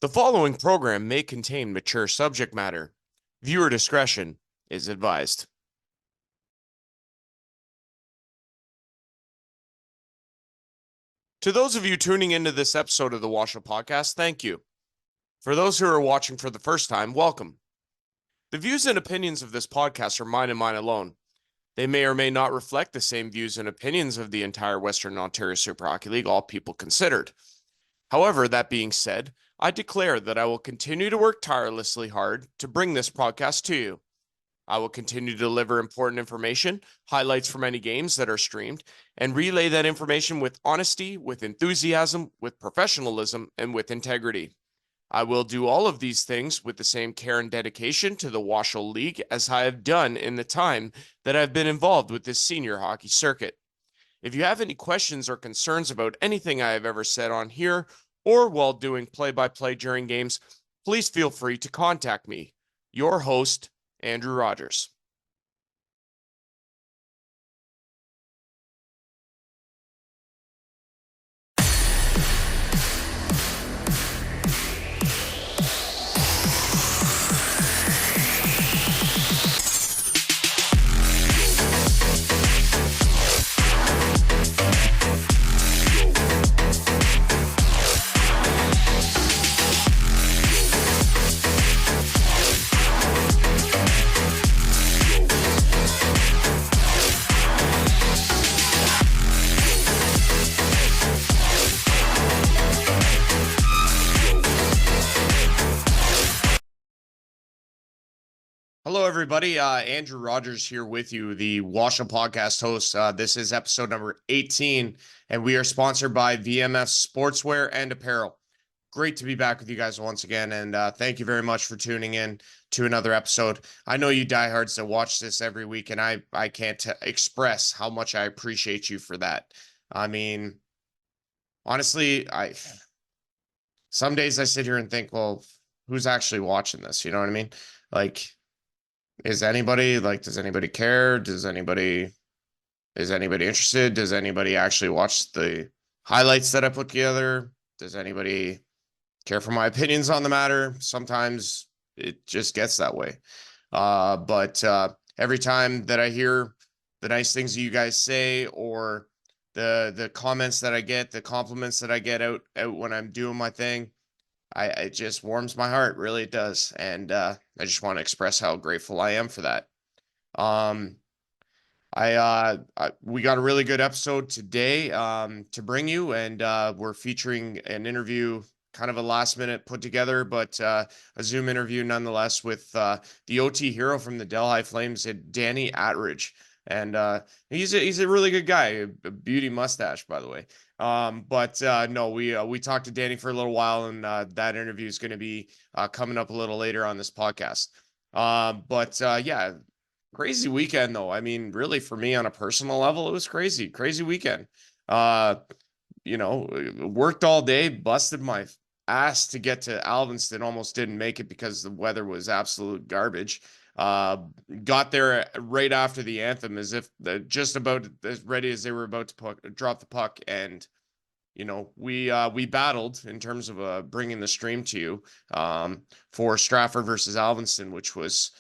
The following program may contain mature subject matter. Viewer discretion is advised. To those of you tuning into this episode of the WOSHL podcast, thank you. For those who are watching for the first time, welcome. The views and opinions of this podcast are mine and mine alone. They may or may not reflect the same views and opinions of the entire Western Ontario Super Hockey League, all people considered. However, that being said, I declare that I will continue to work tirelessly hard to bring this podcast to you. I will continue to deliver important information, highlights from any games that are streamed, and relay that information with honesty, with enthusiasm, with professionalism, and with integrity. I will do all of these things with the same care and dedication to the WOSHL League as I have done in the time that I've been involved with this senior hockey circuit. If you have any questions or concerns about anything I have ever said on here or while doing play-by-play during games, please feel free to contact me. Your host, Andrew Rogers. Hello, everybody. Andrew Rogers here with you, the WOSHL podcast host. This is episode number 18, and we are sponsored by VMF Sportswear and Apparel. Great to be back with you guys once again, and thank you very much for tuning in to another episode. I know you diehards that watch this every week, and I can't express how much I appreciate you for that. I mean, honestly, some days I sit here and think, well, who's actually watching this? You know what I mean? Like, does anybody care? Is anybody interested? Does anybody actually watch the highlights that I put together? Does anybody care for my opinions on the matter? Sometimes it just gets that way. But every time that I hear the nice things that you guys say or the comments that I get, the compliments that I get out when I'm doing my thing, it just warms my heart. Really, it does. And I just want to express how grateful I am for that. We got a really good episode today to bring you, and we're featuring an interview, kind of a last minute put together, but a Zoom interview nonetheless with the OT hero from the Delhi Flames, Danny Attridge. And he's a really good guy, a beauty mustache, by the way. But no, we talked to Danny for a little while, and that interview is going to be coming up a little later on this podcast. Yeah, crazy weekend though. I mean, really for me on a personal level, it was crazy weekend. Worked all day, busted my ass to get to Alvinston, almost didn't make it because the weather was absolute garbage. Got there right after the anthem, as if just about as ready as they were about to drop the puck, and we battled in terms of bringing the stream to you for Stratford versus Alvinston, which was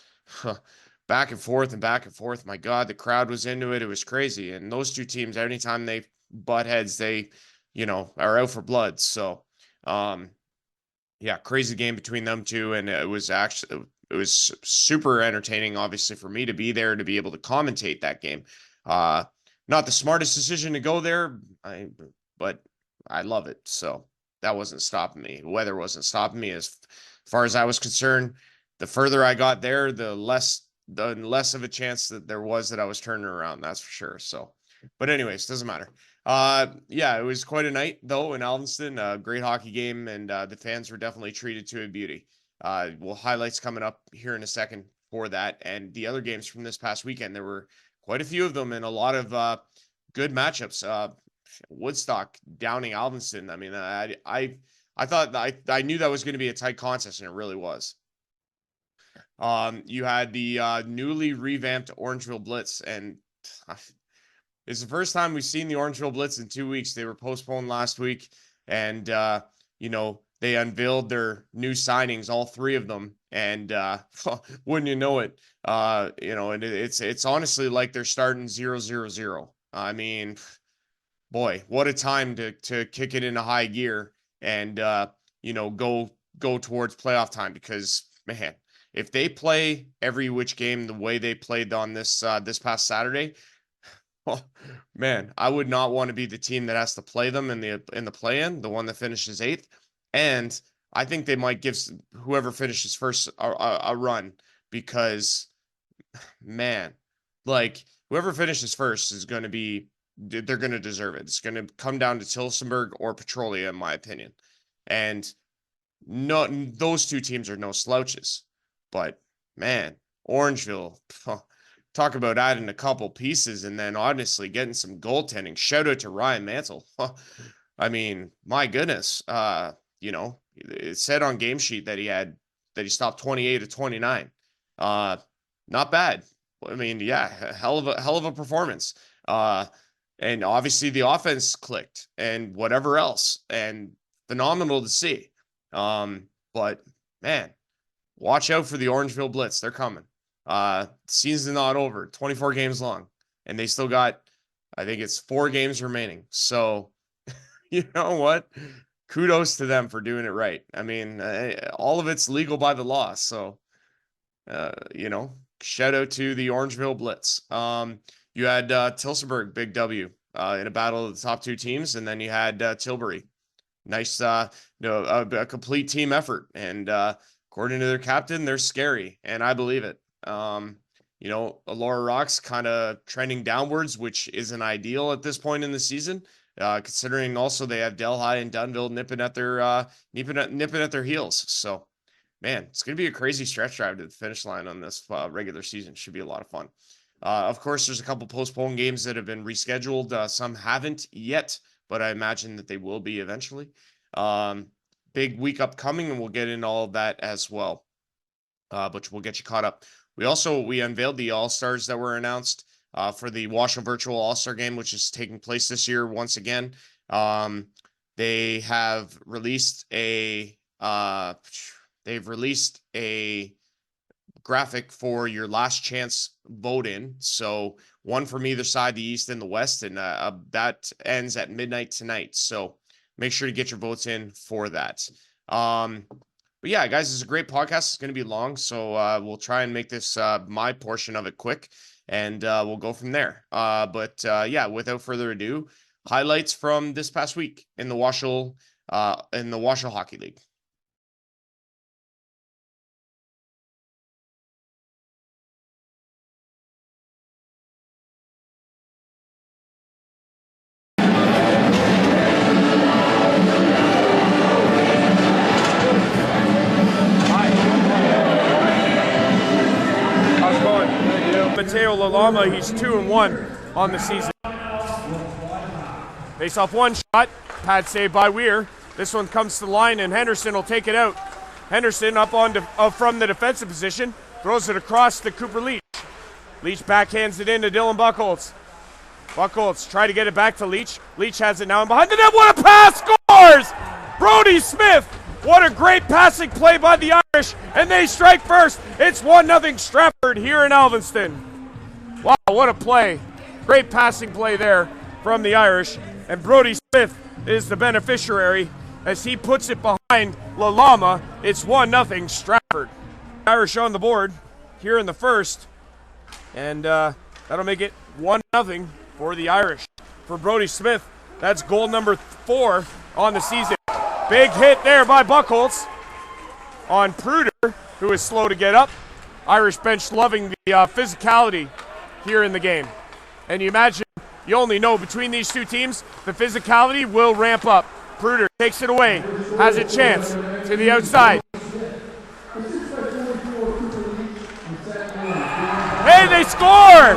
back and forth and back and forth. My God, the crowd was into it. It was crazy. And those two teams, anytime they butt heads, they are out for blood. So yeah, crazy game between them two, and it was super entertaining, obviously, for me to be there, to be able to commentate that game. Not the smartest decision to go there, but I love it. So that wasn't stopping me. The weather wasn't stopping me. As far as I was concerned, the further I got there, the less of a chance that there was that I was turning around. That's for sure. So, but anyways, doesn't matter. Yeah, it was quite a night though in Alvinston. A great hockey game, and the fans were definitely treated to a beauty. Well, highlights coming up here in a second for that, and the other games from this past weekend. There were quite a few of them, and a lot of good matchups. Woodstock downing Alvinston. I mean, I thought I knew that was going to be a tight contest, and it really was. You had the newly revamped Orangeville Blitz, and it's the first time we've seen the Orangeville Blitz in 2 weeks. They were postponed last week, and they unveiled their new signings, all three of them, and wouldn't you know it, and it's honestly like they're starting 0-0-0. I mean, boy, what a time to kick it into high gear and go towards playoff time, because man, if they play every which game the way they played on this past Saturday, oh, man, I would not want to be the team that has to play them in the play-in, the one that finishes 8th. And I think they might give whoever finishes first a run, because man, like whoever finishes first is going to be, they're going to deserve it. It's going to come down to Tillsonburg or Petrolia, in my opinion. And no, those two teams are no slouches. But man, Orangeville, talk about adding a couple pieces and then honestly getting some goaltending. Shout out to Ryan Mantle. I mean, my goodness. It said on Game Sheet that he stopped 28 of 29. Not bad. I mean, yeah, hell of a performance. And obviously the offense clicked and whatever else, and phenomenal to see. But man, watch out for the Orangeville Blitz. They're coming. Season's not over. 24 games long, and they still got, I think it's 4 games remaining. So, you know what? Kudos to them for doing it right. I mean, all of it's legal by the law. So, shout out to the Orangeville Blitz. You had Tillsonburg, big W, in a battle of the top 2 teams, and then you had Tilbury. Nice, a complete team effort. And according to their captain, they're scary, and I believe it. Laura Rock's kind of trending downwards, which isn't ideal at this point in the season, considering also they have Delhi and Dunnville nipping at their heels. So, man, it's going to be a crazy stretch drive to the finish line on this regular season. Should be a lot of fun. Of course, there's a couple postponed games that have been rescheduled. Some haven't yet, but I imagine that they will be eventually. Big week upcoming, and we'll get into all of that as well, which will get you caught up. We unveiled the All-Stars that were announced for the WOSHL Virtual All-Star Game, which is taking place this year once again. They have released a graphic for your last chance vote in. So one from either side, the East and the West, and that ends at midnight tonight. So make sure to get your votes in for that. But yeah, guys, it's a great podcast. It's going to be long, so we'll try and make this my portion of it quick, and we'll go from there. Without further ado, highlights from this past week in the WOSHL Hockey League. Mateo Lalama, he's 2-1 on the season. Face off one shot, pad save by Weir. This one comes to the line, and Henderson will take it out. Henderson up from the defensive position, throws it across to Cooper Leach. Leach backhands it into Dylan Buchholz. Buchholz try to get it back to Leach. Leach has it now and behind the net. What a pass! Scores! Brody Smith. What a great passing play by the Irish, and they strike first. It's 1-0 Stratford here in Alvinston. Wow, what a play. Great passing play there from the Irish, and Brody Smith is the beneficiary as he puts it behind Lalama. It's 1-0 Stratford. Irish on the board here in the first, and that'll make it 1-0 for the Irish. For Brody Smith, that's goal number 4 on the season. Big hit there by Buchholz on Pruder, who is slow to get up. Irish bench loving the physicality here in the game. And you imagine, you only know between these two teams, the physicality will ramp up. Pruder takes it away, has a chance to the outside. Hey, they score!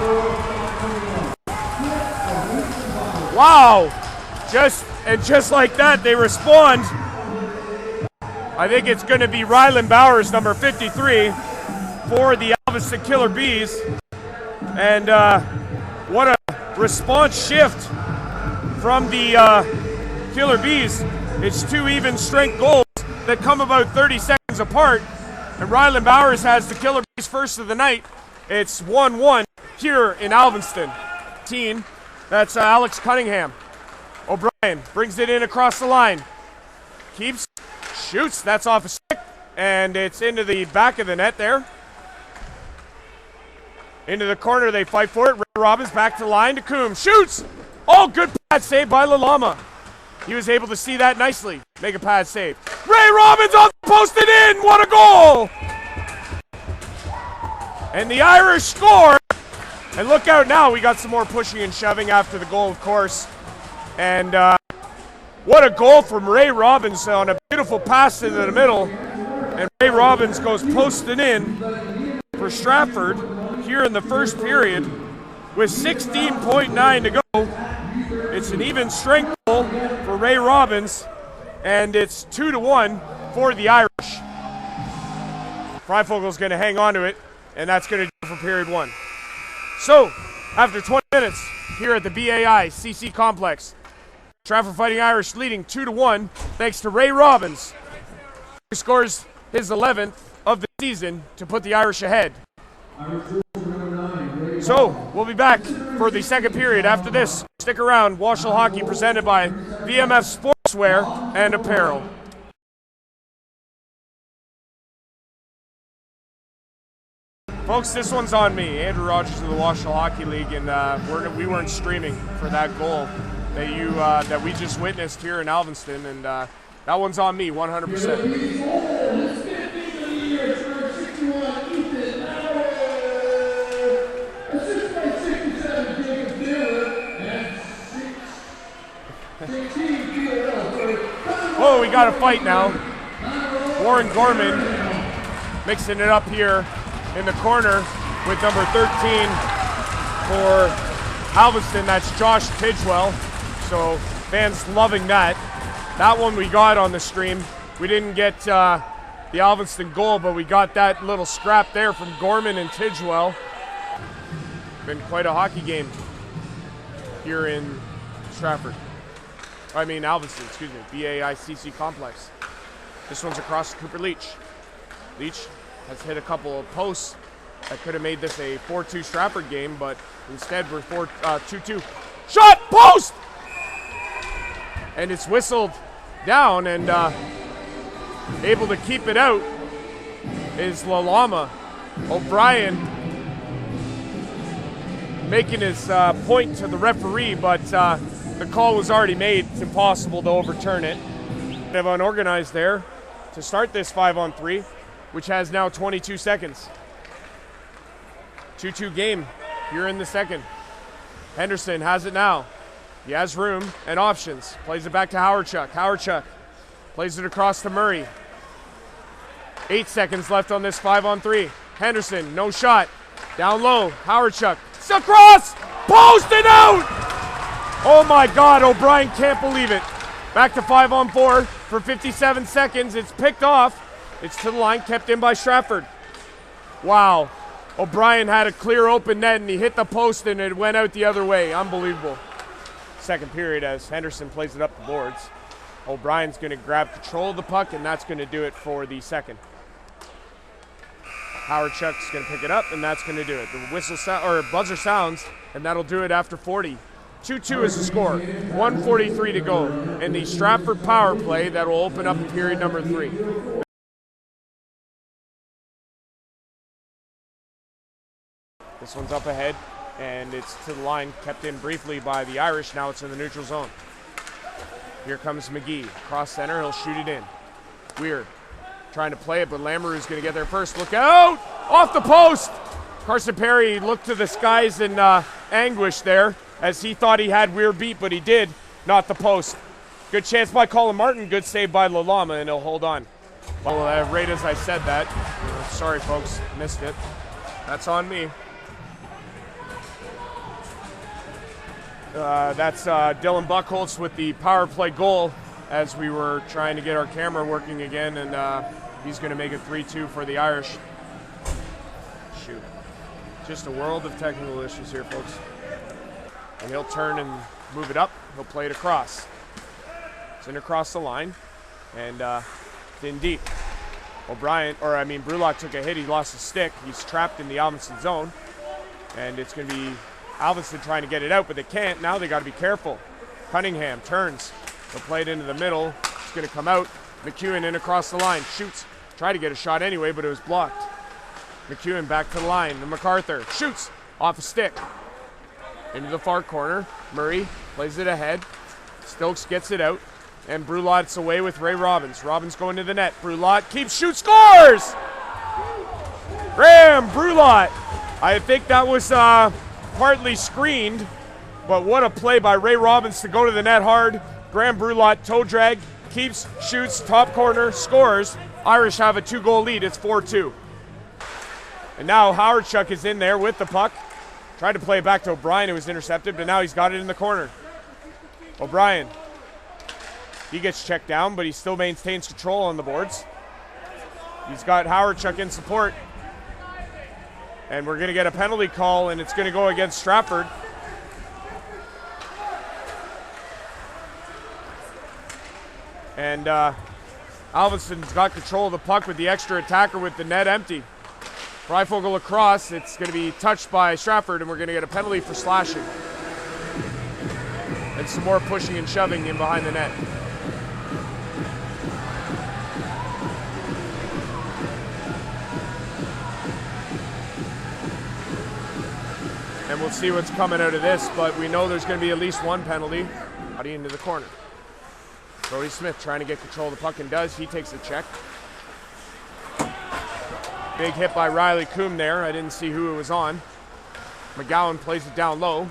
Wow! Just like that, they respond. I think it's going to be Rylan Bowers, number 53, for the Alvinston Killer Bees. And what a response shift from the Killer Bees. It's 2 even strength goals that come about 30 seconds apart, and Ryland Bowers has the killer base first of the night. It's 1-1 here in Alvinston. That's Alex Cunningham. O'Brien brings it in across the line. Keeps, shoots, that's off a stick, and it's into the back of the net there. Into the corner, they fight for it. Ray Robbins back to the line to Coombs. Shoots! Oh, good pad save by Lalama. He was able to see that nicely. Make a pad save. Ray Robbins on the post and in! What a goal! And the Irish score. And look out now, we got some more pushing and shoving after the goal, of course. And what a goal from Ray Robbins on a beautiful pass into the middle. And Ray Robbins goes posting in for Stratford here in the first period with 16.9 to go. It's an even strength goal for Ray Robbins, and it's 2-1 for the Irish. Freifogel's going to hang on to it, and that's going to do it for period one. So, after 20 minutes here at the BAI CC Complex, Stratford Fighting Irish leading 2-1 thanks to Ray Robbins, who scores his 11th of the season to put the Irish ahead. So, we'll be back for the second period after this. Stick around. WOSHL Hockey presented by VMF Sportswear and Apparel. Folks, this one's on me. Andrew Rogers of the WOSHL Hockey League, and we weren't streaming for that goal that we just witnessed here in Alvinston, and that one's on me 100%. Oh, we got a fight now. Warren Gorman mixing it up here in the corner with number 13 for Alvinston. That's Josh Tidgewell. So fans loving that. That one we got on the stream. We didn't get the Alvinston goal, but we got that little scrap there from Gorman and Tidgewell. Been quite a hockey game here in Stratford. I mean Alvinston, excuse me, BAICC Complex. This one's across to Cooper Leach. Leach has hit a couple of posts that could have made this a 4-2 Stratford game, but instead we're 2-2. Shot, post! And it's whistled down, and able to keep it out is Lalama. O'Brien making his point to the referee, but the call was already made. It's impossible to overturn it. They have unorganized there to start this 5-on-3, which has now 22 seconds. 2-2 game here in the second. Henderson has it now. He has room and options. Plays it back to Howardchuk. Howardchuk plays it across to Murray. 8 seconds left on this 5-on-3. Henderson, no shot. Down low, Howardchuk. It's across! Post and out! Oh my God, O'Brien can't believe it. Back to 5-on-4 for 57 seconds. It's picked off. It's to the line, kept in by Stratford. Wow. O'Brien had a clear open net and he hit the post and it went out the other way. Unbelievable. Second period as Henderson plays it up the boards. O'Brien's going to grab control of the puck, and that's going to do it for the second. Howardchuk's going to pick it up, and that's going to do it. The buzzer sounds, and that'll do it after 40. 2-2 is the score. 1:43 to go. And the Stratford power play that will open up period number 3. This one's up ahead, and it's to the line, kept in briefly by the Irish. Now it's in the neutral zone. Here comes McGee. Cross center, he'll shoot it in. Weird. Trying to play it, but Lamoureux's going to get there first. Look out! Off the post! Carson Perry looked to the skies in anguish there as he thought he had Weir beat, but he did. Not the post. Good chance by Colin Martin. Good save by Lalama, and he'll hold on. Well, right as I said that, sorry folks, missed it. That's on me. That's Dylan Buckholz with the power play goal as we were trying to get our camera working again, and he's going to make it 3-2 for the Irish. Shoot. Just a world of technical issues here, folks. And he'll turn and move it up. He'll play it across. It's in across the line. And It's in deep. Brulot took a hit. He lost his stick. He's trapped in the Alvinston zone. And it's going to be Alvinston trying to get it out, but they can't. Now they got to be careful. Cunningham turns. They'll play it into the middle. It's going to come out. McEwen in across the line. Shoots. Tried to get a shot anyway, but it was blocked. McEwen back to the line. And MacArthur shoots off a stick. Into the far corner. Murray plays it ahead. Stokes gets it out. And Brulot's away with Ray Robbins. Robbins going to the net. Brulot keeps, shoots, scores! Graham Brulot. I think that was partly screened, but what a play by Ray Robbins to go to the net hard. Graham Brulot, toe drag, keeps, shoots, top corner, scores. Irish have a 2-goal lead. It's 4-2. And now Howardchuk is in there with the puck. Tried to play it back to O'Brien, who was intercepted, but now he's got it in the corner. O'Brien. He gets checked down, but he still maintains control on the boards. He's got Howardchuk in support. And we're going to get a penalty call, and it's going to go against Stratford. And Alvinston's got control of the puck with the extra attacker with the net empty. Freifogel across. It's going to be touched by Stratford, and we're going to get a penalty for slashing. And some more pushing and shoving in behind the net. And we'll see what's coming out of this, but we know there's going to be at least one penalty. Body into the corner. Brody Smith trying to get control of the puck and does. He takes a check. Big hit by Riley Coombe there. I didn't see who it was on. McGowan plays it down low.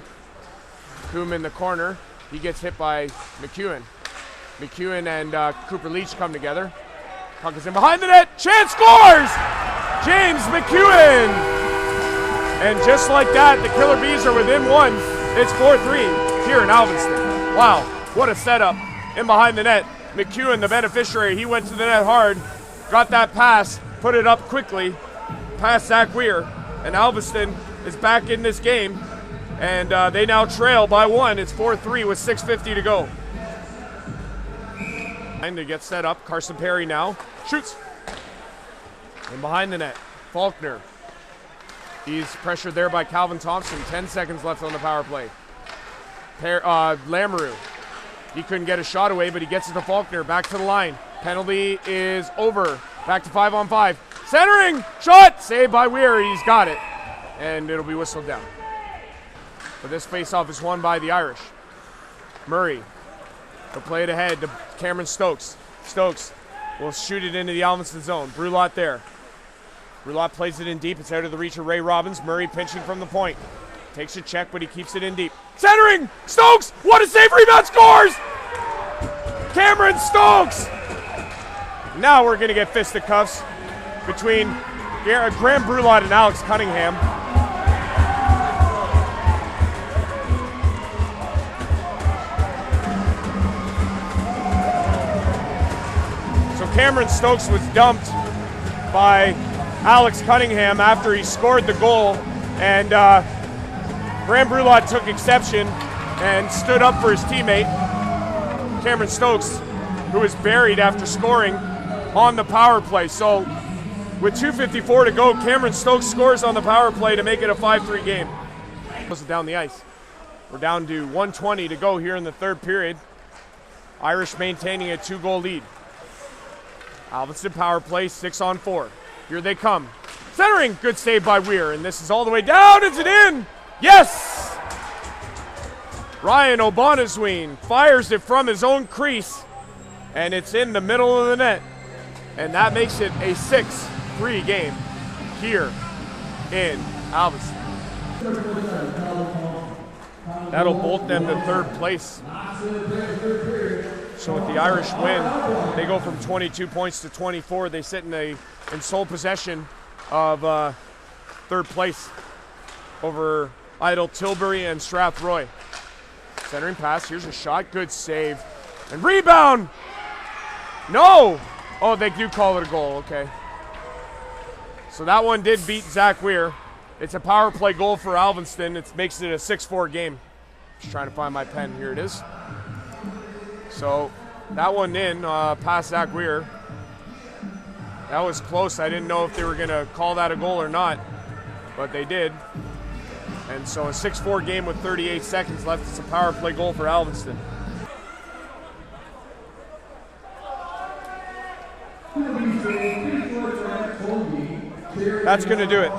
Coombe in the corner. He gets hit by McEwen. McEwen and Cooper Leach come together. Puck is in behind the net. Chance scores! James McEwen! And just like that, the Killer Bees are within one. It's 4-3 here in Alvinston. Wow, what a setup in behind the net. McEwen, the beneficiary, he went to the net hard, got that pass, put it up quickly, past Zach Weir, and Alvinston is back in this game, and they now trail by one. It's 4-3 with 6:50 to go. And to get set up, Carson Perry now shoots. And behind the net, Faulkner. He's pressured there by Calvin Thompson. 10 seconds left on the power play. Lamoureux. He couldn't get a shot away, but he gets it to Faulkner. Back to the line. Penalty is over. Back to 5-on-5. Centering! Shot! Saved by Weir. He's got it. And it'll be whistled down. But this faceoff is won by the Irish. Murray. He'll play it ahead to Cameron Stokes. Stokes will shoot it into the Alvinston zone. Brulot there. Brulot plays it in deep. It's out of the reach of Ray Robbins. Murray pinching from the point. Takes a check, but he keeps it in deep. Centering! Stokes! What a save! Rebound! Scores! Cameron Stokes! Now we're going to get fisticuffs between Graham Brulot and Alex Cunningham. So Cameron Stokes was dumped by Alex Cunningham after he scored the goal, and Graham Brulot took exception and stood up for his teammate, Cameron Stokes, who was buried after scoring on the power play. So with 2:54 to go, Cameron Stokes scores on the power play to make it a 5-3 game. Down the ice. We're down to 1:20 to go here in the third period. Irish maintaining a 2-goal lead. Alvinston power play, 6-on-4. Here they come. Centering, good save by Weir, and this is all the way down. Is it in? Yes! Ryan O'Bonazween fires it from his own crease, and it's in the middle of the net. And that makes it a 6-3 game here in Alvinston. That'll bolt them to third place. So with the Irish win, they go from 22 points to 24. They sit in sole possession of third place over Idle, Tilbury, and Strathroy. Centering pass, here's a shot, good save. And rebound! No! Oh, they do call it a goal, okay. So that one did beat Zach Weir. It's a power play goal for Alvinston. It makes it a 6-4 game. Just trying to find my pen, here it is. So that one in, past Zach Weir. That was close. I didn't know if they were going to call that a goal or not, but they did. And so a 6-4 game with 38 seconds left. It's a power play goal for Alvinston. That's going to do it.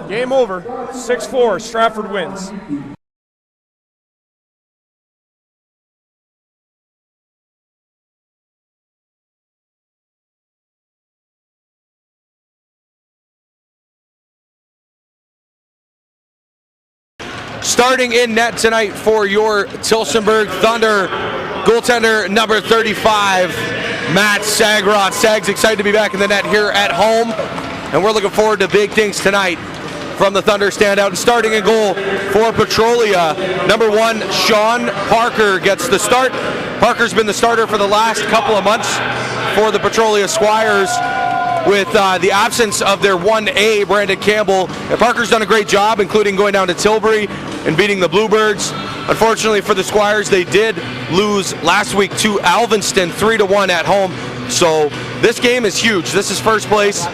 Game over. 6-4. Stratford wins. Starting in net tonight for your Tillsonburg Thunder, goaltender number 35, Matt Sagrot. Sag's excited to be back in the net here at home, and we're looking forward to big things tonight from the Thunder standout. And starting in goal for Petrolia, number 1, Sean Parker gets the start. Parker's been the starter for the last couple of months for the Petrolia Squires, with the absence of their 1A, Brandon Campbell. And Parker's done a great job, including going down to Tilbury and beating the Bluebirds. Unfortunately for the Squires, they did lose last week to Alvinston 3-1 at home. So this game is huge. This is first place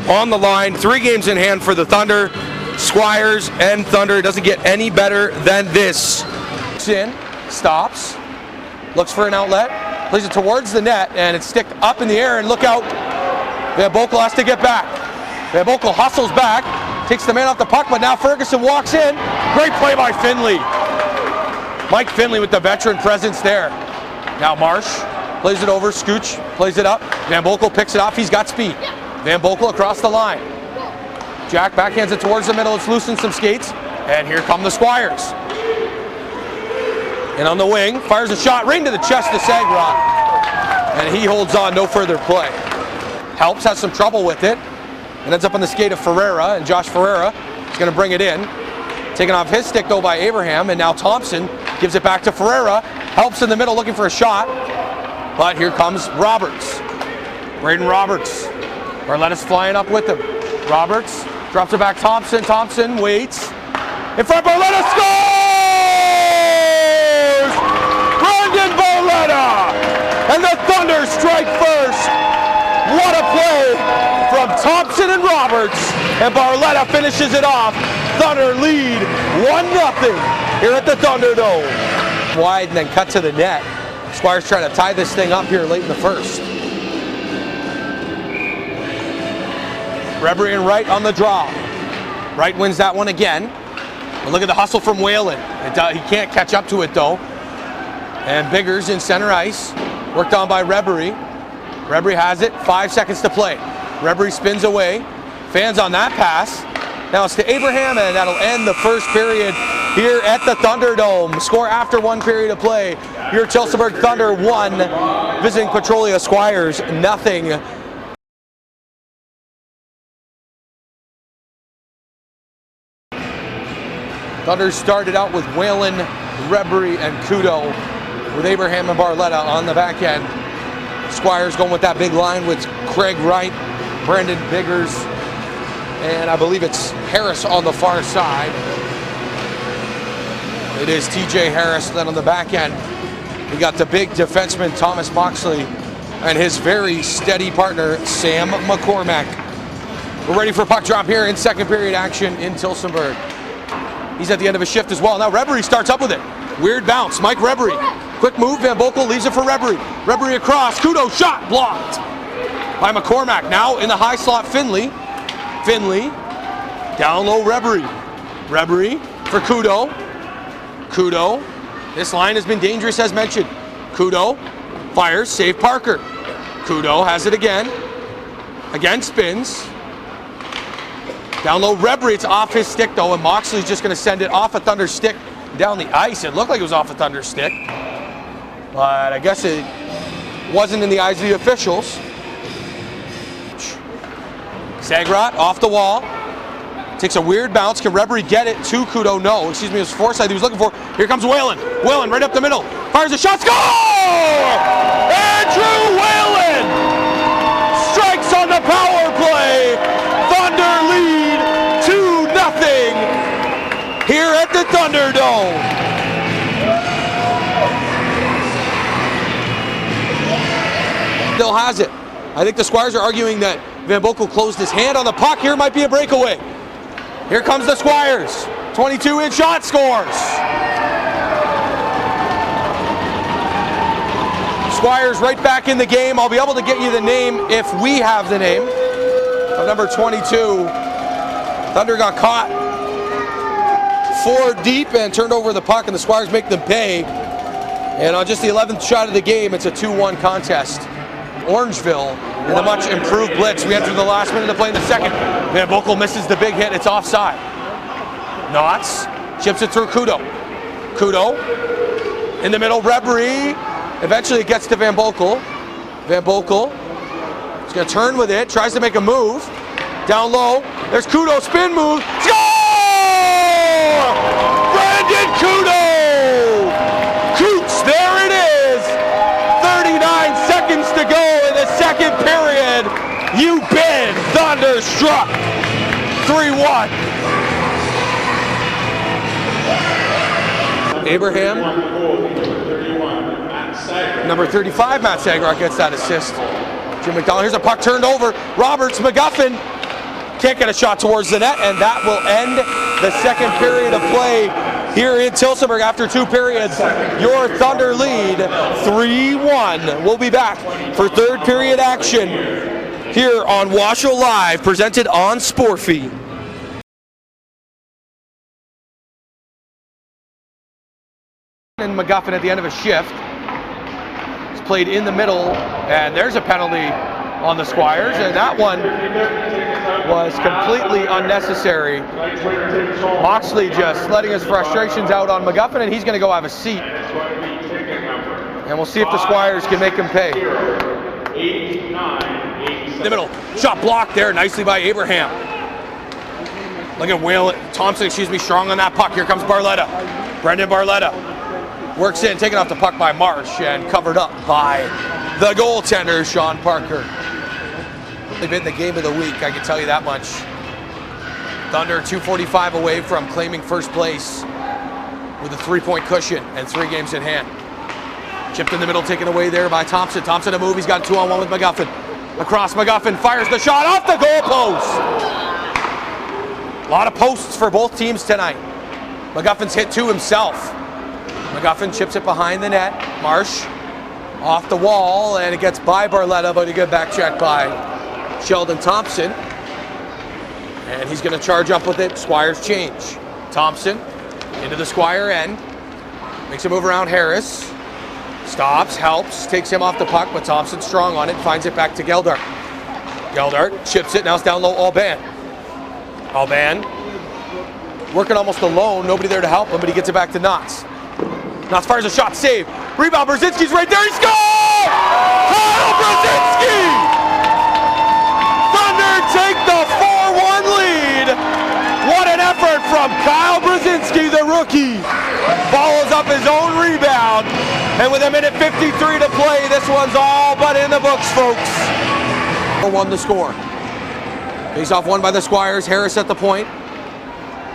on the line. 3 games in hand for the Thunder. Squires and Thunder. It doesn't get any better than this. In, stops, looks for an outlet, plays it towards the net, and it's sticked up in the air, and look out. Van Boekel has to get back. Van Boekel hustles back, takes the man off the puck, but now Ferguson walks in. Great play by Finley. Mike Finley with the veteran presence there. Now Marsh plays it over, Scooch plays it up. Van Boekel picks it off, he's got speed. Van Boekel across the line. Jack backhands it towards the middle, it's loosened some skates, and here come the Squires. And on the wing, fires a shot right into the chest of Sagrot, and he holds on, no further play. Helps, has some trouble with it, and ends up on the skate of Ferreira, and Josh Ferreira is going to bring it in. Taken off his stick, though, by Abraham, and now Thompson gives it back to Ferreira. Helps in the middle, looking for a shot, but here comes Roberts. Braden Roberts. Barletta's flying up with him. Roberts drops it back, Thompson. Thompson waits. In front, Barletta scores! Brandon Barletta! And the Thunder strike first. What a play from Thompson and Roberts, and Barletta finishes it off. Thunder lead 1-0 here at the Thunderdome. Wide and then cut to the net. Squires trying to tie this thing up here late in the first. Rebery and Wright on the draw. Wright wins that one again. But look at the hustle from Whalen. He can't catch up to it though. And Biggers in center ice. Worked on by Rebery. Rebery has it, 5 seconds to play. Rebery spins away, fans on that pass. Now it's to Abraham, and that'll end the first period here at the Thunderdome. Score after 1 period of play. Your Tillsonburg Thunder 1, visiting Petrolia Squires 0. Thunder started out with Whalen, Rebery, and Kudo, with Abraham and Barletta on the back end. Squires going with that big line with Craig Wright, Brendan Biggers, and I believe it's Harris on the far side. It is TJ Harris. Then on the back end, we got the big defenseman Thomas Moxley and his very steady partner Sam McCormack. We're ready for puck drop here in second period action in Tillsonburg. He's at the end of a shift as well. Now Rebery starts up with it. Weird bounce, Mike Rebery. Quick move, Van Boekel leaves it for Rebery. Rebery across, Kudo shot blocked by McCormack. Now in the high slot, Finley. Finley, down low, Rebery. Rebery for Kudo. Kudo, this line has been dangerous as mentioned. Kudo fires, save Parker. Kudo has it again. Again spins. Down low, Rebery, it's off his stick though, and Moxley's just gonna send it off a Thunder stick down the ice. It looked like it was off a Thunder stick, but I guess it wasn't in the eyes of the officials. Sagrot off the wall, takes a weird bounce. Can Rebery get it to Kudo? No, excuse me, it was Forsythe he was looking for. Here comes Whalen. Whalen right up the middle, fires a shot, score! Andrew Whalen strikes on the power play. Thunder lead 2-0 here at the Thunderdome. Still has it. I think the Squires are arguing that Van Boekel closed his hand on the puck. Here might be a breakaway. Here comes the Squires. 22-inch shot, scores. Squires right back in the game. I'll be able to get you the name if we have the name of number 22. Thunder got caught 4 deep and turned over the puck, and the Squires make them pay. And on just the 11th shot of the game, it's a 2-1 contest. Orangeville in a much improved blitz. We enter the last minute of play in the second. Van Boekel misses the big hit. It's offside. Knotts chips it through Kudo. Kudo in the middle. Rebry. Eventually it gets to Van Boekel. Van Boekel is going to turn with it. Tries to make a move. Down low. There's Kudo. Spin move. Score! Brandon Kudo! Coots, there it is! 39 seconds to go in the second period. You've been thunderstruck. 3-1. Abraham. Number 35, Matt Sagrok gets that assist. Jim McDonald, here's a puck turned over. Roberts, McGuffin can't get a shot towards the net, and that will end the second period of play here in Tillsonburg after 2 periods. Your Thunder lead 3-1. We'll be back for third period action here on WOSHL Live, presented on Sporfy. And McGuffin at the end of a shift. It's played in the middle, and there's a penalty on the Squires, and that one was completely unnecessary. Moxley just letting his frustrations out on McGuffin, and he's going to go have a seat. And we'll see if the Squires can make him pay. In the middle, shot blocked there nicely by Abraham. Look at Thompson, strong on that puck. Here comes Barletta. Brendan Barletta works in, taken off the puck by Marsh and covered up by the goaltender, Sean Parker. They've been the game of the week, I can tell you that much. Thunder 245 away from claiming first place with a 3-point cushion and 3 games in hand. Chipped in the middle, taken away there by Thompson. Thompson a move, he's got a 2-on-1 with McGuffin. Across, McGuffin fires the shot off the goal post. A lot of posts for both teams tonight. McGuffin's hit 2 himself. McGuffin chips it behind the net. Marsh off the wall, and it gets by Barletta, but a good back check by Sheldon Thompson. And he's going to charge up with it. Squires change. Thompson into the Squire end. Makes a move around Harris. Stops, helps, takes him off the puck, but Thompson's strong on it. Finds it back to Geldart. Geldart chips it. Now it's down low. Alban. Alban working almost alone. Nobody there to help him, but he gets it back to Knotts. Knotts fires a shot, save. Rebound, Brzezinski's right there, he scores! Kyle Brzezinski! Thunder take the 4-1 lead. What an effort from Kyle Brzezinski, the rookie. Follows up his own rebound. And with 1:53 to play, this one's all but in the books, folks. 4-1 the score. Face-off won by the Squires, Harris at the point.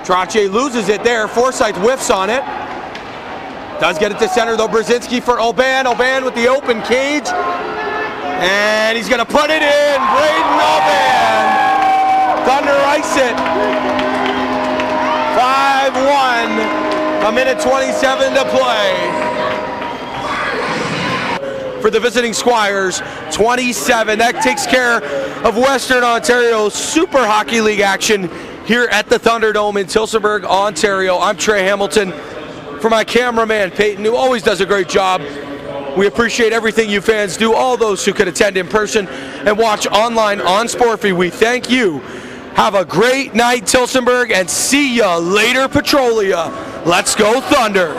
Trache loses it there, Forsyth whiffs on it. Does get it to center though, Brzezinski for Oban. Oban with the open cage. And he's going to put it in. Braden Oban. Thunder ice it. 5-1. 1:27 to play. For the visiting Squires, 27. That takes care of Western Ontario Super Hockey League action here at the Thunderdome in Tillsonburg, Ontario. I'm Trey Hamilton. For my cameraman, Peyton, who always does a great job. We appreciate everything you fans do, all those who could attend in person and watch online on Sporfy. We thank you. Have a great night, Tillsonburg, and see ya later, Petrolia. Let's go, Thunder.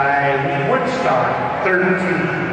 by Woodstock, 32.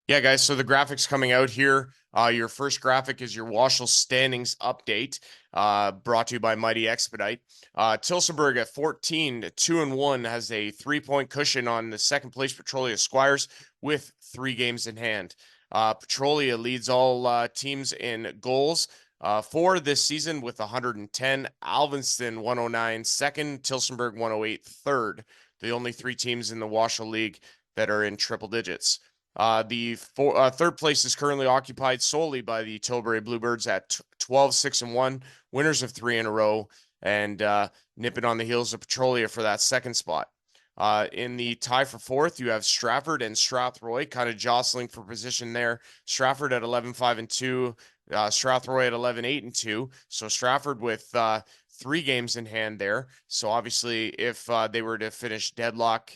Yeah, guys, so the graphics coming out here. Your first graphic is your WOSHL standings update, brought to you by Mighty Expedite. Tilsonburg at 14, 2-1, has a 3-point cushion on the second place Petrolia Squires with 3 games in hand. Petrolia leads all teams in goals for this season with 110. Alvinston 109 second, Tilsonburg 108 third. The only 3 teams in the WOSHL League that are in triple digits. The third place is currently occupied solely by the Tilbury Bluebirds at 12, 6-1, winners of 3 in a row, and nipping on the heels of Petrolia for that second spot. In the tie for fourth, you have Stratford and Strathroy kind of jostling for position there. Stratford at 11-5-2, Strathroy at 11-8-2. So Stratford with 3 games in hand there. So obviously, if they were to finish deadlock,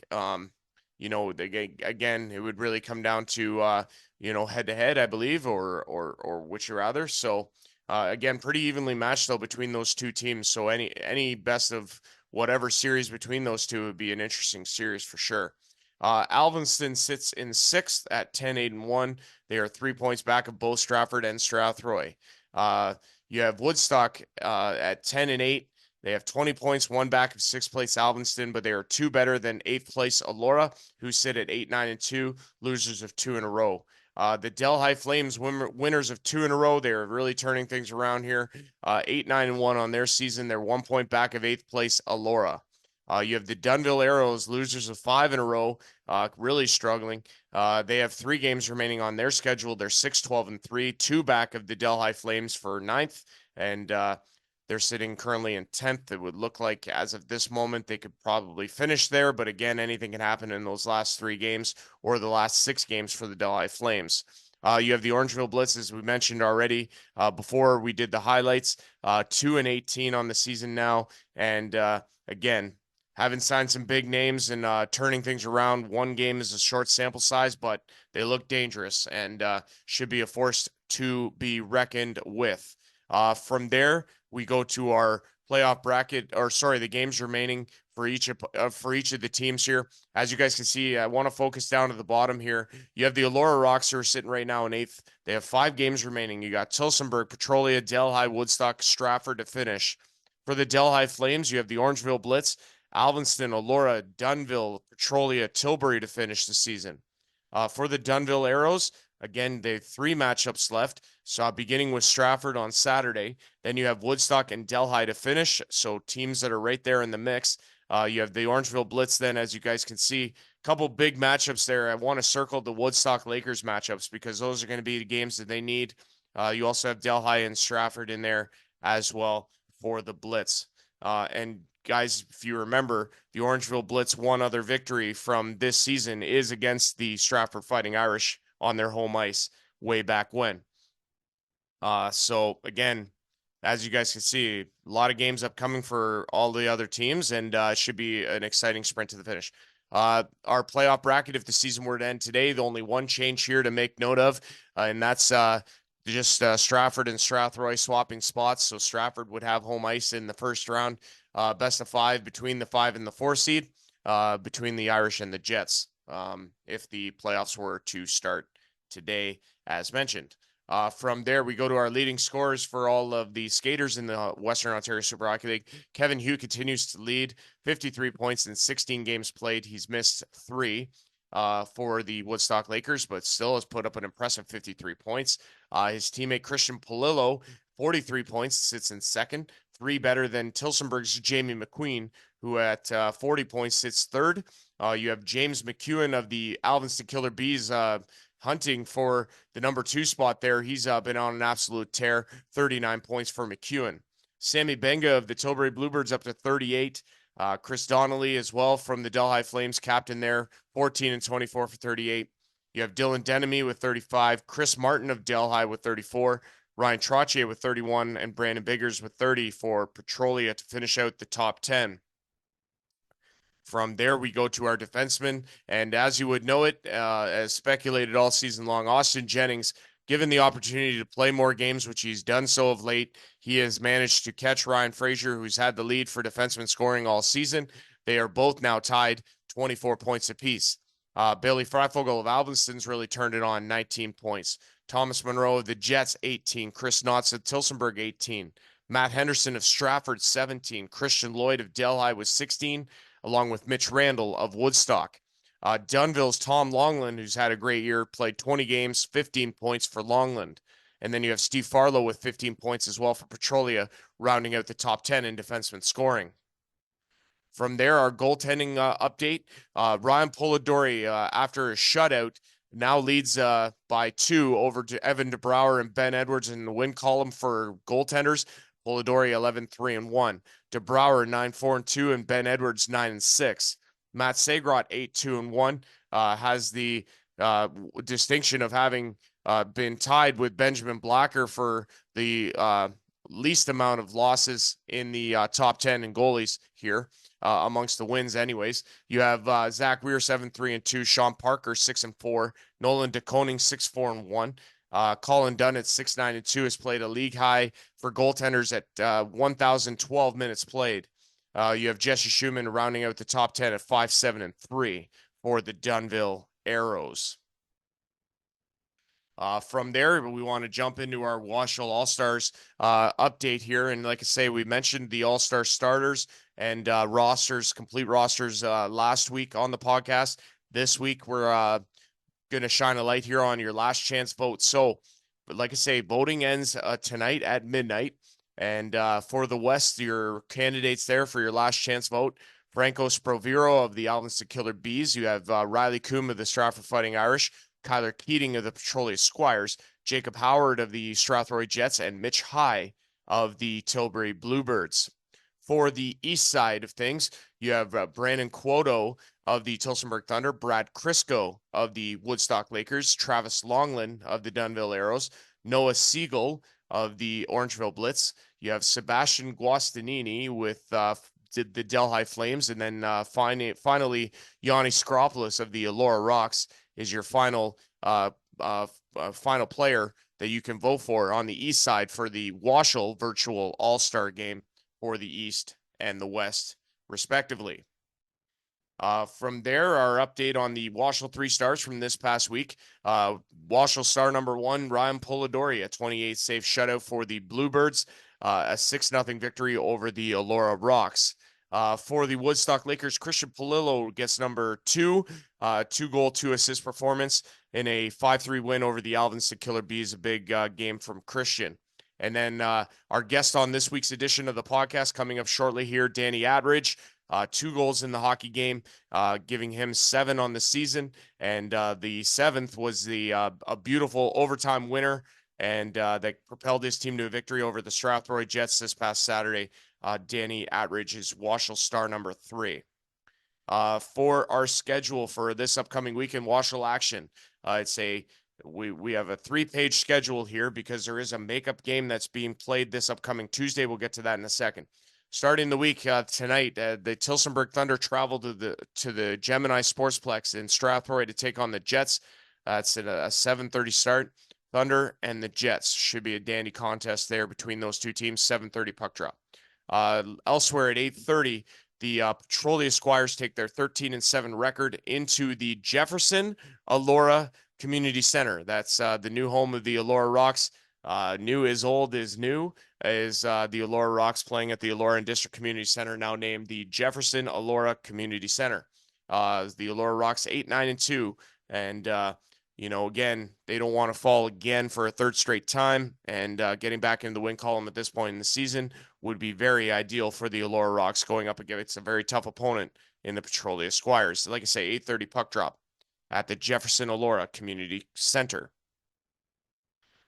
again, it would really come down to head to head, I believe, or which you rather. So again, pretty evenly matched though between those 2 teams. So any best of whatever series between those 2 would be an interesting series for sure. Alvinston sits in 6th at 10-8-1. They are 3 points back of both Stratford and Strathroy. You have Woodstock at 10-8. They have 20 points, 1 back of 6th place Alvinston, but they are 2 better than 8th place Elora, who sit at 8-9-2, losers of 2 in a row. The Delhi Flames winners of 2 in a row. They're really turning things around here. 8-9-1 on their season. They're 1 point back of 8th place Elora. You have the Dunville Arrows, losers of 5 in a row, really struggling. They have 3 games remaining on their schedule. They're 6-12-3, 2 back of the Delhi Flames for 9th, and they're sitting currently in 10th. It would look like as of this moment, they could probably finish there. But again, anything can happen in those last 3 games or the last 6 games for the Delhi Flames. You have the Orangeville Blitz, as we mentioned already before we did the highlights, 2-18 on the season now. And again, having signed some big names and turning things around. 1 game is a short sample size, but they look dangerous and should be a force to be reckoned with. From there, we go to our playoff bracket, the games remaining for each of the teams here. As you guys can see, I want to focus down to the bottom here. You have the Elora Rocks who are sitting right now in 8th. They have 5 games remaining. You got Tilsonburg, Petrolia, Delhi, Woodstock, Stratford to finish. For the Delhi Flames, you have the Orangeville Blitz, Alvinston, Elora, Dunville, Petrolia, Tilbury to finish the season. For the Dunville Arrows, again, they have 3 matchups left. So beginning with Stratford on Saturday, then you have Woodstock and Delhi to finish. So teams that are right there in the mix. You have the Orangeville Blitz then, as you guys can see, a couple big matchups there. I want to circle the Woodstock Lakers matchups because those are going to be the games that they need. You also have Delhi and Stratford in there as well for the Blitz. And guys, if you remember, the Orangeville Blitz one other victory from this season is against the Stratford Fighting Irish on their home ice way back when. So again, as you guys can see, a lot of games upcoming for all the other teams, and it should be an exciting sprint to the finish. Our playoff bracket, if the season were to end today, the only one change here to make note of, and that's just Stratford and Strathroy swapping spots. So Stratford would have home ice in the first round, best of 5 between the 5 and the 4 seed, between the Irish and the Jets, if the playoffs were to start today, as mentioned. From there, we go to our leading scorers for all of the skaters in the Western Ontario Super Hockey League. Kevin Hugh continues to lead, 53 points in 16 games played. He's missed 3 for the Woodstock Lakers, but still has put up an impressive 53 points. His teammate Christian Polillo, 43 points, sits in second, 3 better than Tilsonburg's Jamie McQueen, who at 40 points sits third. You have James McEwen of the Alvinston Killer Bees hunting for the number 2 spot there. He's been on an absolute tear, 39 points for McEwen. Sammy Benga of the Tilbury Bluebirds up to 38. Chris Donnelly as well from the Delhi Flames, captain there, 14 and 24 for 38. You have Dylan Denemy with 35, Chris Martin of Delhi with 34, Ryan Trottier with 31, and Brandon Biggers with 30 for Petrolia to finish out the top 10. From there, we go to our defensemen. And as you would know it, as speculated all season long, Austin Jennings, given the opportunity to play more games, which he's done so of late, he has managed to catch Ryan Frazier, who's had the lead for defenseman scoring all season. They are both now tied 24 points apiece. Billy Freifogel of Alvinston's really turned it on, 19 points. Thomas Monroe of the Jets, 18. Chris Knotts of Tilsonburg, 18. Matt Henderson of Stratford, 17. Christian Lloyd of Delhi with 16, along with Mitch Randall of Woodstock. Dunville's Tom Longland, who's had a great year, played 20 games, 15 points for Longland. And then you have Steve Farlow with 15 points as well for Petrolia, rounding out the top 10 in defenseman scoring. From there, our goaltending update. Ryan Polidori, after a shutout, now leads by 2 over to Evan DeBrouwer and Ben Edwards in the win column for goaltenders. Polidori 11-3-1. DeBrouwer 9-4-2, and Ben Edwards 9-6. Matt Segrot 8-2-1 has the distinction of having been tied with Benjamin Blacker for the least amount of losses in the top 10 in goalies here, amongst the wins anyways. You have Zach Weir 7-3-2, Sean Parker 6-4, Nolan DeConing 6-4-1. Colin Dunn at 6-9-2 has played a league high for goaltenders at 1,012 minutes played. You have Jesse Schumann rounding out the top 10 at 5-7-3 for the Dunville Arrows. From there, we want to jump into our WOSHL All-Stars update here. And like I say, we mentioned the All-Star starters and rosters, complete rosters last week on the podcast. This week, we're going to shine a light here on your last chance vote. So, but like I say, voting ends tonight at midnight. And for the West, your candidates there for your last chance vote: Franco Sproviro of the Alvinston Killer Bees. You have Riley Coombe of the Stratford Fighting Irish, Kyler Keating of the Petrolia Squires, Jacob Howard of the Strathroy Jets, and Mitch High of the Tilbury Bluebirds. For the east side of things, you have Brandon Quoto of the Tilsonburg Thunder, Brad Crisco of the Woodstock Lakers, Travis Longland of the Dunville Arrows, Noah Siegel of the Orangeville Blitz. You have Sebastian Guastanini with the Delhi Flames, and then finally Yanni Skropoulos of the Elora Rocks is your final player that you can vote for on the east side for the WOSHL virtual all-star game for the East and the West, respectively. From there, our update on the WOSHL 3 stars from this past week. WOSHL star number 1, Ryan Polidori, a 28 save shutout for the Bluebirds, a 6-0 victory over the Elora Rocks. For the Woodstock Lakers, Christian Polillo gets number 2, 2-goal, 2-assist performance in a 5-3 win over the Alvinston Killer Bees, a big game from Christian. And then our guest on this week's edition of the podcast coming up shortly here, Danny Attridge, 2 goals in the hockey game, giving him 7 on the season. And the 7th was a beautiful overtime winner, and that propelled his team to a victory over the Strathroy Jets this past Saturday. Danny Attridge is WOSHL star number 3. For our schedule for this upcoming weekend, WOSHL action, it's a We have a 3-page schedule here because there is a makeup game that's being played this upcoming Tuesday. We'll get to that in a second. Starting the week tonight, the Tillsonburg Thunder travel to the Gemini Sportsplex in Strathroy to take on the Jets. It's at a 7:30 start. Thunder and the Jets should be a dandy contest there between those two teams. 7:30 puck drop. Elsewhere at 8:30, the Petrolia Squires take their 13-7 record into the Jefferson Elora Community Center. That's the new home of the Elora Rocks. New is old is new is the Elora Rocks playing at the Elora and District Community Center, now named the Jefferson Elora Community Center. The Elora Rocks 8-9-2, and again, they don't want to fall again for a third straight time, and getting back into the win column at this point in the season would be very ideal for the Elora Rocks going up against a very tough opponent in the Petrolia Squires. Like I say, 8:30 puck drop at the Jefferson Elora Community Center.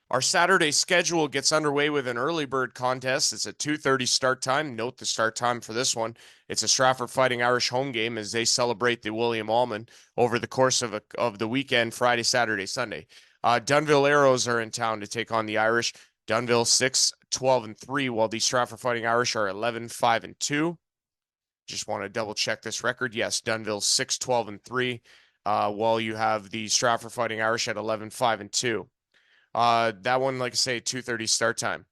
Our Saturday schedule gets underway with an early bird contest. It's a 2:30 start time. Note the start time for this one. It's a Stratford Fighting Irish home game as they celebrate the William Allman over the course of the weekend, Friday, Saturday, Sunday. Dunnville Arrows are in town to take on the Irish. Dunnville 6-12-3, while the Stratford Fighting Irish are 11-5-2. Just want to double check this record. Yes, Dunnville 6-12-3, while you have the Stratford Fighting Irish at 11-5-2. That one, like I say, 2:30 start time.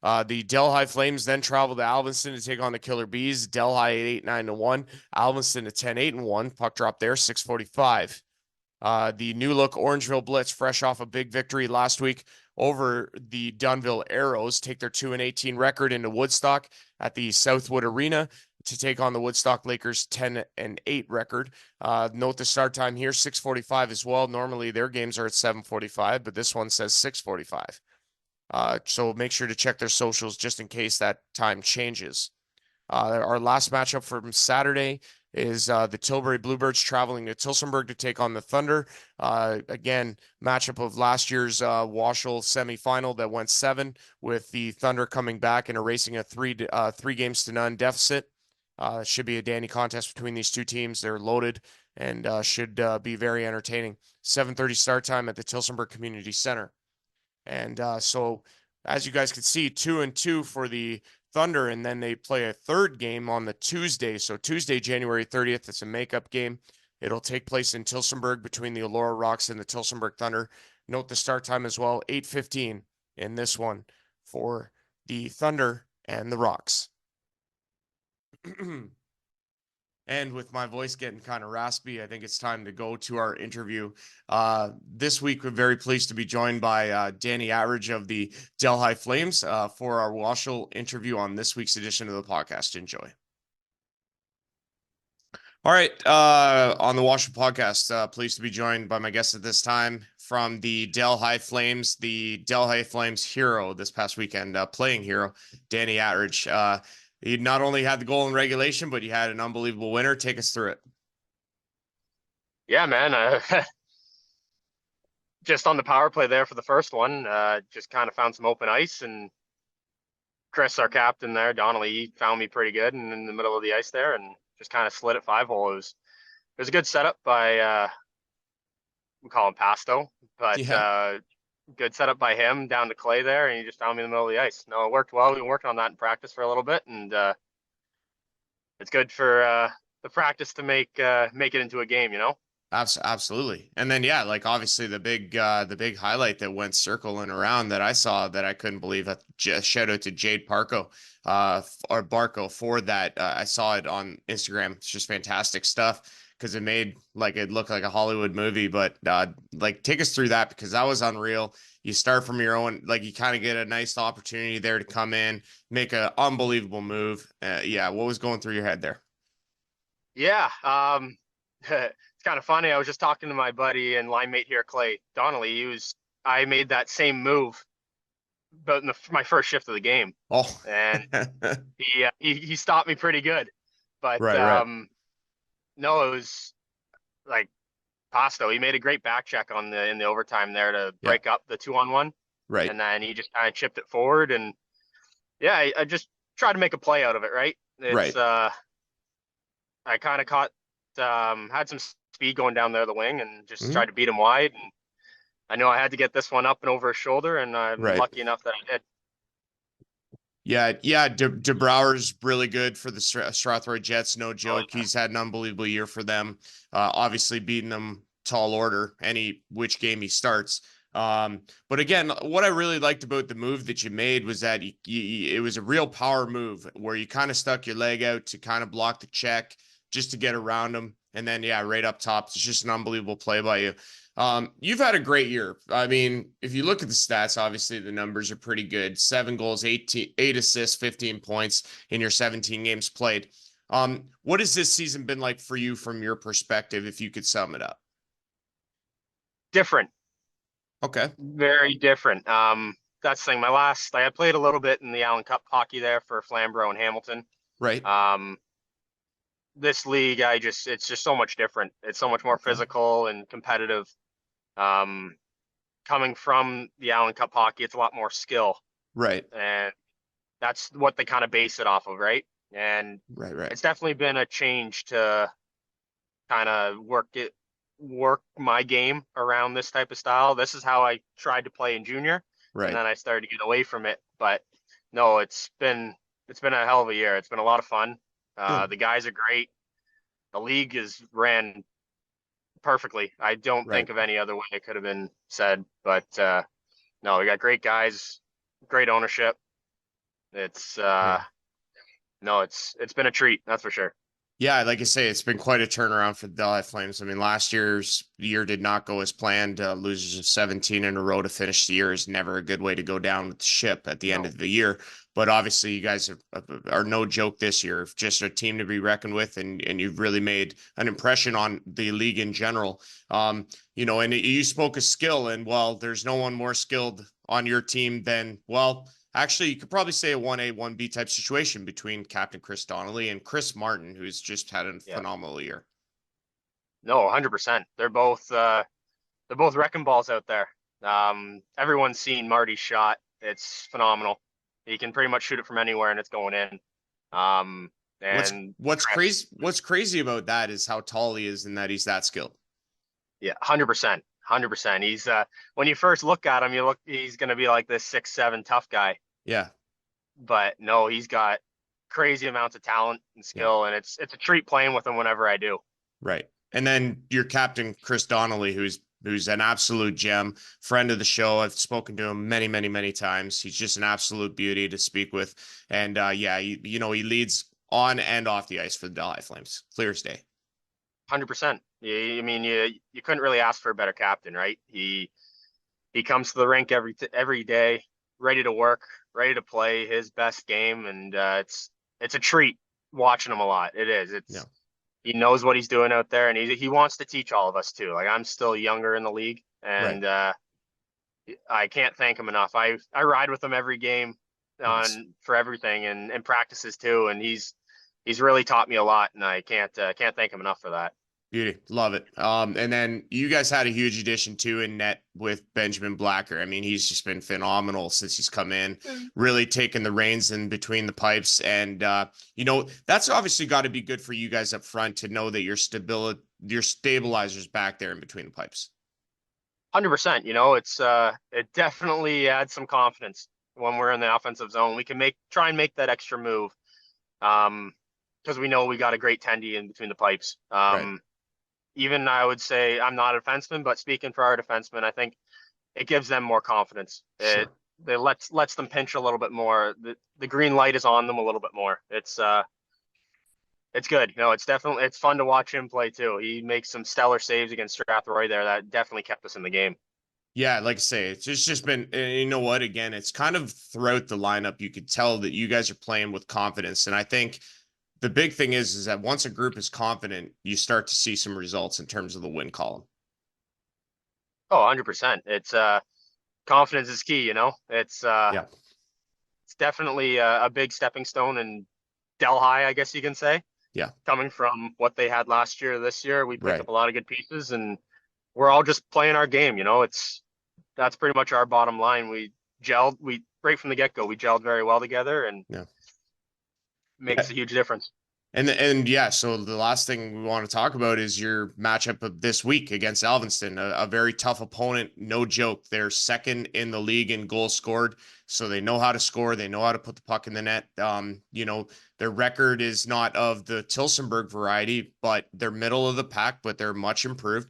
The Delhi Flames then travel to Alvinston to take on the Killer Bees. Delhi at 8-9-1, Alvinston at 10-8-1. Puck drop there, 6:45. The new look Orangeville Blitz, fresh off a big victory last week over the Dunnville Arrows, take their 2-18 record into Woodstock at the Southwood Arena to take on the Woodstock Lakers 10-8 record. Note the start time here, 6:45 as well. Normally their games are at 7:45, but this one says 6:45. So make sure to check their socials just in case that time changes. Our last matchup from Saturday is the Tilbury Bluebirds traveling to Tillsonburg to take on the Thunder. Again, matchup of last year's WOSHL semifinal that went 7, with the Thunder coming back and erasing a 3-0 deficit. Should be a dandy contest between these two teams. They're loaded and should be very entertaining. 7:30 start time at the Tillsonburg Community Center. And so, as you guys can see, 2-2 for the Thunder, and then they play a third game on the Tuesday. So Tuesday, January 30th, it's a makeup game. It'll take place in Tillsonburg between the Elora Rocks and the Tillsonburg Thunder. Note the start time as well, 8:15 in this one for the Thunder and the Rocks. And with my voice getting kind of raspy, I think it's time to go to our interview. This week, we're very pleased to be joined by Danny Atridge of the Delhi Flames for our WOSHL interview on this week's edition of the podcast. Enjoy. All right. On the WOSHL podcast, pleased to be joined by my guest at this time from the Delhi Flames, the Delhi Flames hero this past weekend, playing hero, Danny Atridge. He not only had the goal in regulation, but he had an unbelievable winner. Take us through it. Yeah, man. Just on the power play there for the first one, just kind of found some open ice, and Chris, our captain there, Donnelly, he found me pretty good in the middle of the ice there and just kind of slid it 5-hole. It was a good setup by, we call him Pasto, but good setup by him down to Clay there, and he just found me in the middle of the ice. No, it worked well. We've been working on that in practice for a little bit, and it's good for the practice to make it into a game, you know? Absolutely. And then, yeah, like obviously the big highlight that went circling around that I saw that I couldn't believe, that shout out to Jade Parco, or Barco for that. I saw it on Instagram. It's just fantastic stuff, because it made it look like a Hollywood movie. But take us through that, because that was unreal. You start from your own, you kind of get a nice opportunity there to come in, make an unbelievable move. Yeah, what was going through your head there? Yeah, it's kind of funny. I was just talking to my buddy and line mate here, Clay Donnelly. I made that same move, but in my first shift of the game. Oh, and he stopped me pretty good. But right. No, it was like Pasto. He made a great back check in the overtime there to break up the 2-on-1. Right. And then he just kind of chipped it forward, and yeah, I just tried to make a play out of it. Right. It's I kind of caught, had some speed going down there the wing, and just tried to beat him wide. And I know I had to get this one up and over his shoulder, and I'm Right. lucky enough that I did. Yeah. DeBrouwer's really good for the Strathroy Jets. No Oh, joke. He's had an unbelievable year for them. Obviously beating them tall order any which game he starts. But again, what I really liked about the move that you made was that it was a real power move where you kind of stuck your leg out to kind of block the check just to get around him. And then, yeah, right up top, it's just an unbelievable play by you. You've had a great year. I mean, if you look at the stats, obviously the numbers are pretty good. 7 goals, 8 assists, 15 points in your 17 games played. What has this season been like for you from your perspective, if you could sum it up? different, Okay. very different. That's the thing. I played a little bit in the Allen Cup hockey there for Flamborough and Hamilton. Right. Um, this league, it's just so much different. It's so much more Okay. physical and competitive. Um, coming from the Allen Cup hockey, it's a lot more skill, Right. and that's what they kind of base it off of, right? And Right. Right. it's definitely been a change to kind of work my game around this type of style. This is how I tried to play in junior, and Right. then I started to get away from it. But no, it's been a hell of a year. It's been a lot of fun. Good. The guys are great. The league is ran perfectly. I don't Right. think of any other way it could have been said. But no, we got great guys, great ownership. It's Yeah. no, it's been a treat, that's for sure. Yeah, like I say, it's been quite a turnaround for the Delhi Flames. I mean, last year's year did not go as planned. Losers of 17 in a row to finish the year is never a good way to go down with the ship at the end No, of the year. But obviously, you guys are no joke this year. Just a team to be reckoned with, and you've really made an impression on the league in general. And you spoke of skill, and well, there's no one more skilled on your team than well. Actually, you could probably say a 1A, 1B type situation between Captain Chris Donnelly and Chris Martin, who's just had a yeah, phenomenal year. no, 100%. They're both wrecking balls out there. Everyone's seen Marty's shot. It's phenomenal. He can pretty much shoot it from anywhere and it's going in. Um, What's and what's Chris, crazy what's crazy about that is how tall he is and that he's that skilled. yeah, 100%, 100%. He's when you first look at him, he's gonna be like this 6'7" tough guy. Yeah, But no, he's got crazy amounts of talent and yeah, skill, and it's a treat playing with him whenever I do. right. And then your captain Chris Donnelly, who's an absolute gem, friend of the show. I've spoken to him many, many, many times. He's just an absolute beauty to speak with. And yeah, he leads on and off the ice for the Delhi Flames. Clear as day. 100%. I mean, you couldn't really ask for a better captain, right? He comes to the rink every day, ready to work, ready to play his best game, and it's a treat watching him a lot. It is. Yeah, He knows what he's doing out there, and he wants to teach all of us too. Like I'm still younger in the league, right. and I can't thank him enough. I ride with him every game Nice. on for everything and practices too, and he's really taught me a lot, and I can't thank him enough for that. Beauty. Love it. And then you guys had a huge addition too in net with Benjamin Blacker. I mean, he's just been phenomenal since he's come in, really taking the reins in between the pipes. And that's obviously got to be good for you guys up front to know that your stabilizers back there in between the pipes. 100%. It definitely adds some confidence when we're in the offensive zone. We can try and make that extra move, because we know we got a great tendy in between the pipes. Right. Even I would say I'm not a defenseman, but speaking for our defensemen, I think it gives them more confidence. Sure. They lets them pinch a little bit more. The green light is on them a little bit more. It's good. It's fun to watch him play too. He makes some stellar saves against Strathroy there that definitely kept us in the game. Yeah, like I say, it's just been, and you know what? Again, it's kind of throughout the lineup, you could tell that you guys are playing with confidence. And I think the big thing is that once a group is confident, you start to see some results in terms of the win column. Oh, 100%. It's confidence is key, Yeah. it's definitely a big stepping stone in Delhi, I guess you can say. Yeah. Coming from what they had last year, this year, we picked Right. up a lot of good pieces, and we're all just playing our game. That's pretty much our bottom line. We gelled, we right from the get go, we gelled very well together, and Yeah. makes a huge difference. And yeah, so the last thing we want to talk about is your matchup of this week against Alvinston, a very tough opponent, no joke. They're second in the league in goals scored, so they know how to score, they know how to put the puck in the net. Their record is not of the Tilsonburg variety, but they're middle of the pack, but they're much improved.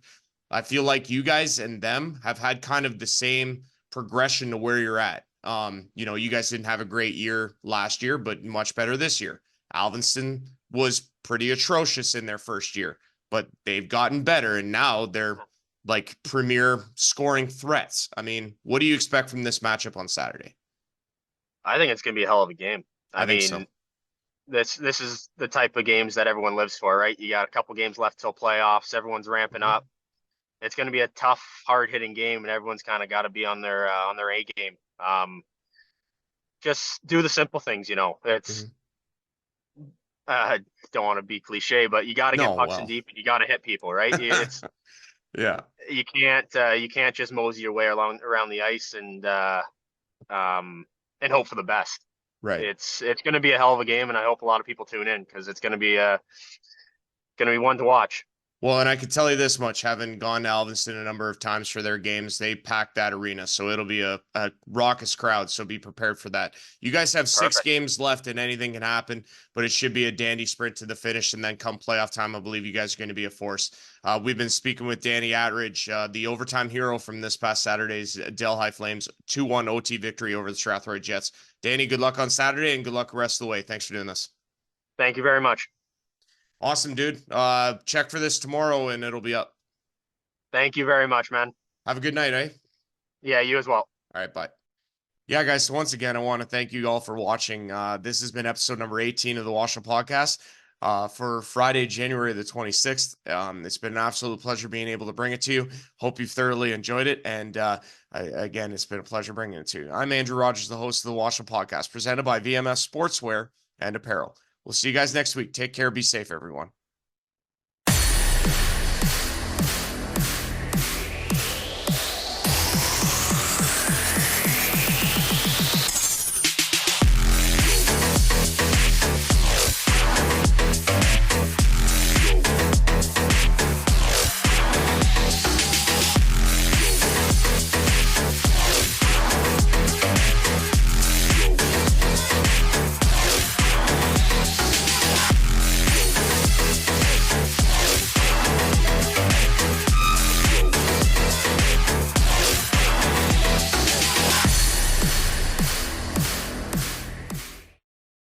I feel like you guys and them have had kind of the same progression to where you're at. You guys didn't have a great year last year, but much better this year. Alvinston was pretty atrocious in their first year, but they've gotten better and now they're like premier scoring threats. I mean, what do you expect from this matchup on Saturday? I think it's going to be a hell of a game. I I think so. mean, this is the type of games that everyone lives for, right? You got a couple games left till playoffs. Everyone's ramping up. It's going to be a tough, hard hitting game, and everyone's kind of got to be on their A game. Just do the simple things, you know. It's Mhm. don't want to be cliche, but you got to get No, pucks in well, deep, and you got to hit people, right? It's yeah, you can't just mosey your way around the ice and hope for the best. right. It's going to be a hell of a game, and I hope a lot of people tune in because it's going to be one to watch. Well, and I could tell you this much, having gone to Alvinston a number of times for their games, they pack that arena. So it'll be a raucous crowd. So be prepared for that. You guys have six Perfect. games left and anything can happen, but it should be a dandy sprint to the finish. And then come playoff time, I believe you guys are going to be a force. We've been speaking with Danny Attridge, the overtime hero from this past Saturday's Delhi Flames 2-1 OT victory over the Strathroy Jets. Danny, good luck on Saturday and good luck the rest of the way. Thanks for doing this. Thank you very much. Awesome, dude. Check for this tomorrow and it'll be up. Thank you very much, man. Have a good night, eh? Yeah, you as well. All right, bye. Yeah, guys. So once again, I want to thank you all for watching. This has been episode number 18 of the WOSHL podcast for Friday, January the 26th. It's been an absolute pleasure being able to bring it to you. Hope you've thoroughly enjoyed it. And again, it's been a pleasure bringing it to you. I'm Andrew Rogers, the host of the WOSHL podcast, presented by VMS Sportswear and Apparel. We'll see you guys next week. Take care. Be safe, everyone.